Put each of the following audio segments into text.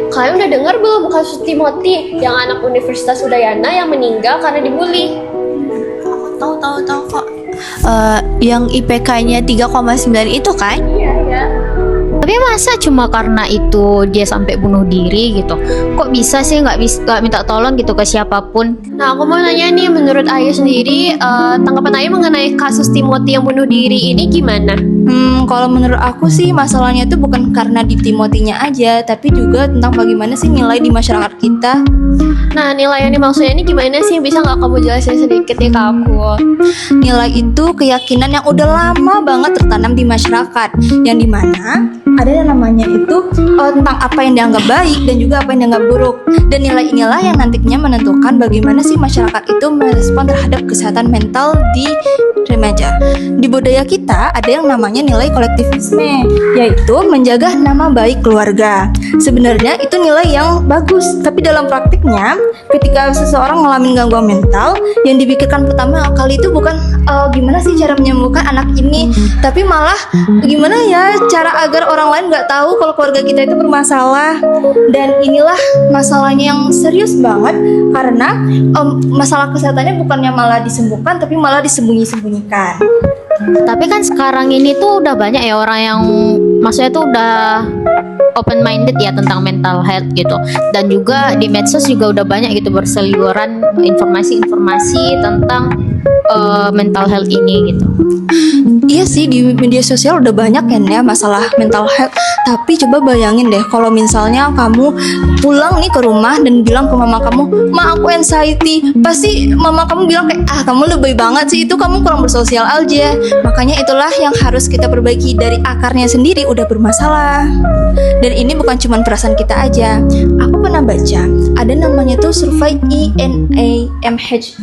Kalian udah dengar belum kasus Timothy yang anak Universitas Udayana yang meninggal karena dibully? Tahu kok. Yang IPK-nya 3,9 itu kan? Iya. Tapi masa cuma karena itu dia sampai bunuh diri gitu? Kok bisa sih nggak minta tolong gitu ke siapapun? Nah, aku mau nanya nih, menurut Ayu sendiri, tanggapan Ayu mengenai kasus Timothy yang bunuh diri ini gimana? Kalau menurut aku sih masalahnya itu bukan karena di Timothy-nya aja, tapi juga tentang bagaimana sih nilai di masyarakat kita. Nah, nilai yang dimaksudnya ini gimana sih? Bisa nggak kamu jelasin sedikit ya ke aku? Nilai itu keyakinan yang udah lama banget tertanam di masyarakat, yang dimana ada yang namanya itu tentang apa yang dianggap baik dan juga apa yang dianggap buruk. Dan nilai inilah yang nantinya menentukan bagaimana sih masyarakat itu merespon terhadap kesehatan mental di remaja. Di budaya kita ada yang namanya nilai kolektivisme, yaitu menjaga nama baik keluarga. Sebenarnya itu nilai yang bagus, tapi dalam praktiknya ketika seseorang mengalami gangguan mental, yang dipikirkan pertama kali itu bukan gimana sih cara menyembuhkan anak ini, tapi malah gimana ya cara agar orang lain nggak tahu kalau keluarga kita itu bermasalah. Dan inilah masalahnya yang serius banget, karena masalah kesehatannya bukannya malah disembuhkan, tapi malah disembunyi-sembunyikan. Tapi kan sekarang ini tuh udah banyak ya orang yang maksudnya tuh udah open minded ya tentang mental health gitu. Dan juga di medsos juga udah banyak gitu berseliweran informasi-informasi tentang mental health ini gitu. Iya sih, di media sosial udah banyak kan ya masalah mental health. Tapi coba bayangin deh kalau misalnya kamu pulang nih ke rumah dan bilang ke mama kamu, "Ma, aku anxiety." Pasti mama kamu bilang kayak, "Kamu lebay banget sih, itu kamu kurang bersosial aja." Makanya itulah yang harus kita perbaiki dari akarnya sendiri udah bermasalah. Dan ini bukan cuma perasaan kita aja. Aku pernah baca, ada namanya tuh survei INAMHS,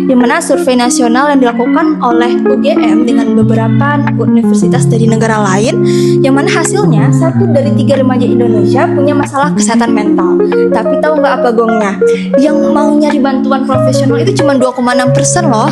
di mana survei nasional yang dilakukan oleh UGM dengan beberapa universitas dari negara lain, yang mana hasilnya 1 dari 3 remaja Indonesia punya masalah kesehatan mental. Tapi tahu nggak apa gongnya? Yang mau nyari bantuan profesional itu cuma 2,6% loh.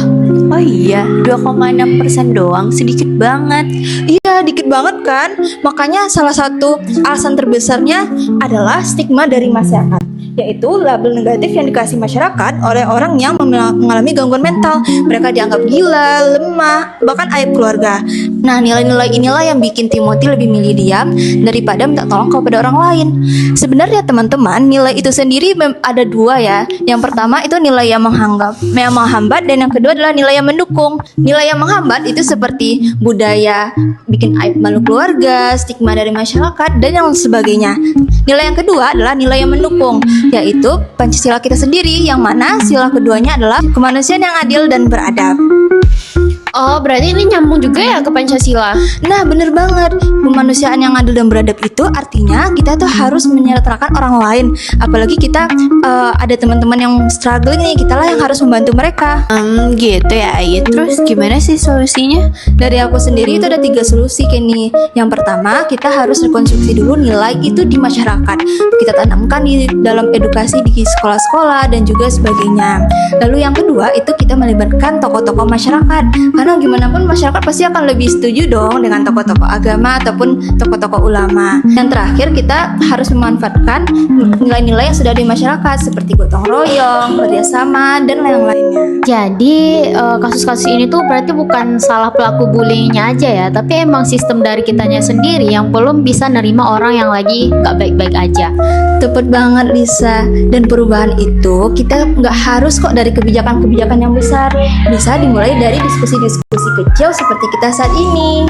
Oh iya, 2,6% doang, sedikit banget. Iya, dikit banget kan? Makanya salah satu alasan terbesarnya adalah stigma dari masyarakat, yaitu label negatif yang dikasih masyarakat oleh orang yang mengalami gangguan mental. Mereka dianggap gila, lemah, bahkan aib keluarga. Nah, nilai-nilai inilah yang bikin Timothy lebih milih diam daripada minta tolong kepada orang lain. Sebenarnya teman-teman, nilai itu sendiri ada 2 ya. Yang pertama itu nilai yang menghambat, dan yang kedua adalah nilai yang mendukung. Nilai yang menghambat itu seperti budaya bikin aib malu keluarga, stigma dari masyarakat, dan yang sebagainya. Nilai yang kedua adalah nilai yang mendukung, yaitu Pancasila kita sendiri, yang mana sila keduanya adalah kemanusiaan yang adil dan beradab. Oh, berarti ini nyambung juga ya ke Pancasila? Nah, bener banget. Kemanusiaan yang adil dan beradab itu artinya kita tuh harus menyejahterakan orang lain. Apalagi kita ada teman-teman yang struggling nih, kita lah yang harus membantu mereka. Gitu ya Ayu. Terus gimana sih solusinya? Dari aku sendiri itu ada 3 solusi Kenny. Yang pertama, kita harus rekonstruksi dulu nilai itu di masyarakat. Kita tanamkan di dalam edukasi di sekolah-sekolah dan juga sebagainya. Lalu yang kedua itu kita melibatkan tokoh-tokoh masyarakat. Karena gimana pun masyarakat pasti akan lebih setuju dong dengan tokoh-tokoh agama ataupun tokoh-tokoh ulama. Yang terakhir, kita harus memanfaatkan nilai-nilai yang sudah di masyarakat seperti gotong royong, kerjasama, dan lain-lainnya. Jadi kasus-kasus ini tuh berarti bukan salah pelaku bullyingnya aja ya, tapi emang sistem dari kitanya sendiri yang belum bisa nerima orang yang lagi gak baik-baik aja. Tepat banget Lisa. Dan perubahan itu kita nggak harus kok dari kebijakan-kebijakan yang besar. Bisa dimulai dari diskusi-diskusi kecil seperti kita saat ini.